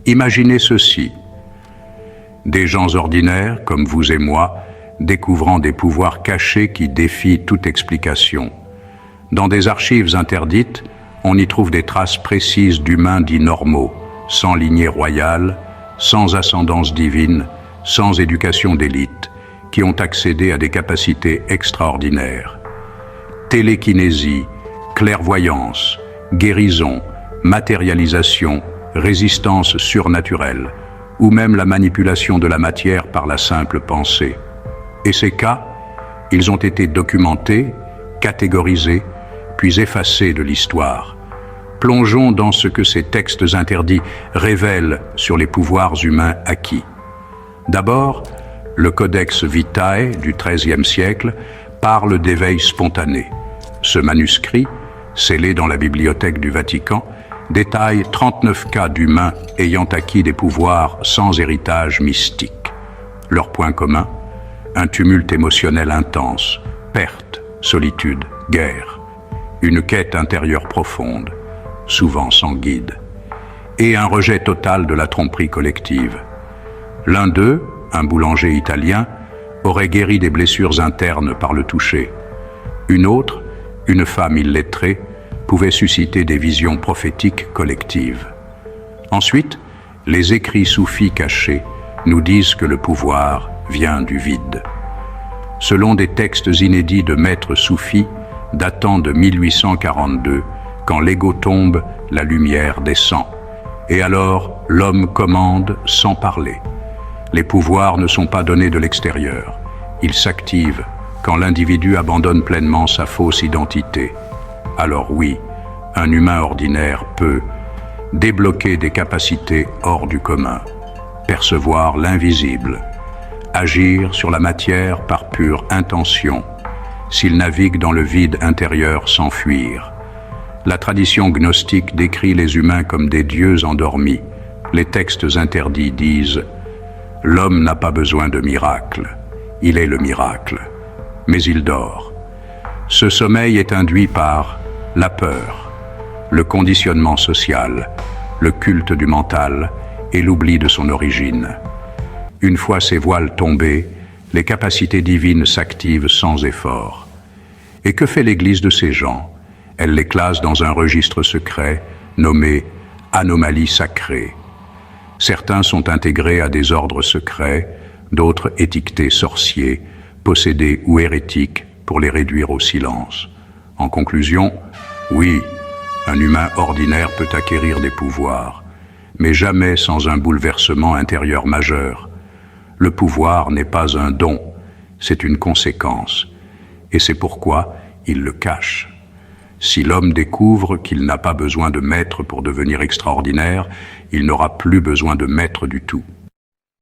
Imaginez ceci. Des gens ordinaires, comme vous et moi, découvrant des pouvoirs cachés qui défient toute explication. Dans des archives interdites, on y trouve des traces précises d'humains dits normaux, sans lignée royale, sans ascendance divine, sans éducation d'élite, qui ont accédé à des capacités extraordinaires. Télékinésie, clairvoyance, guérison, matérialisation, résistance surnaturelle, ou même la manipulation de la matière par la simple pensée. Et ces cas, ils ont été documentés, catégorisés, puis effacés de l'histoire. Plongeons dans ce que ces textes interdits révèlent sur les pouvoirs humains acquis. D'abord, le Codex Vitae du XIIIe siècle parle d'éveil spontané. Ce manuscrit, scellé dans la bibliothèque du Vatican, détaille 39 cas d'humains ayant acquis des pouvoirs sans héritage mystique. Leur point commun, un tumulte émotionnel intense, perte, solitude, guerre, une quête intérieure profonde, souvent sans guide, et un rejet total de la tromperie collective. L'un d'eux, un boulanger italien, aurait guéri des blessures internes par le toucher. Une autre, une femme illettrée, pouvait susciter des visions prophétiques collectives. Ensuite, les écrits soufis cachés nous disent que le pouvoir vient du vide. Selon des textes inédits de maîtres soufis datant de 1842, quand l'ego tombe, la lumière descend. Et alors, l'homme commande sans parler. Les pouvoirs ne sont pas donnés de l'extérieur. Ils s'activent quand l'individu abandonne pleinement sa fausse identité. Alors oui, un humain ordinaire peut débloquer des capacités hors du commun, percevoir l'invisible, agir sur la matière par pure intention, s'il navigue dans le vide intérieur sans fuir. La tradition gnostique décrit les humains comme des dieux endormis. Les textes interdits disent « L'homme n'a pas besoin de miracle, il est le miracle, mais il dort. » Ce sommeil est induit par la peur, le conditionnement social, le culte du mental et l'oubli de son origine. Une fois ces voiles tombés, les capacités divines s'activent sans effort. Et que fait l'Église de ces gens? Elle les classe dans un registre secret nommé « anomalies sacrées ». Certains sont intégrés à des ordres secrets, d'autres étiquetés sorciers, possédés ou hérétiques pour les réduire au silence. En conclusion, oui, un humain ordinaire peut acquérir des pouvoirs, mais jamais sans un bouleversement intérieur majeur. Le pouvoir n'est pas un don, c'est une conséquence, et c'est pourquoi il le cache. Si l'homme découvre qu'il n'a pas besoin de maître pour devenir extraordinaire, il n'aura plus besoin de maître du tout.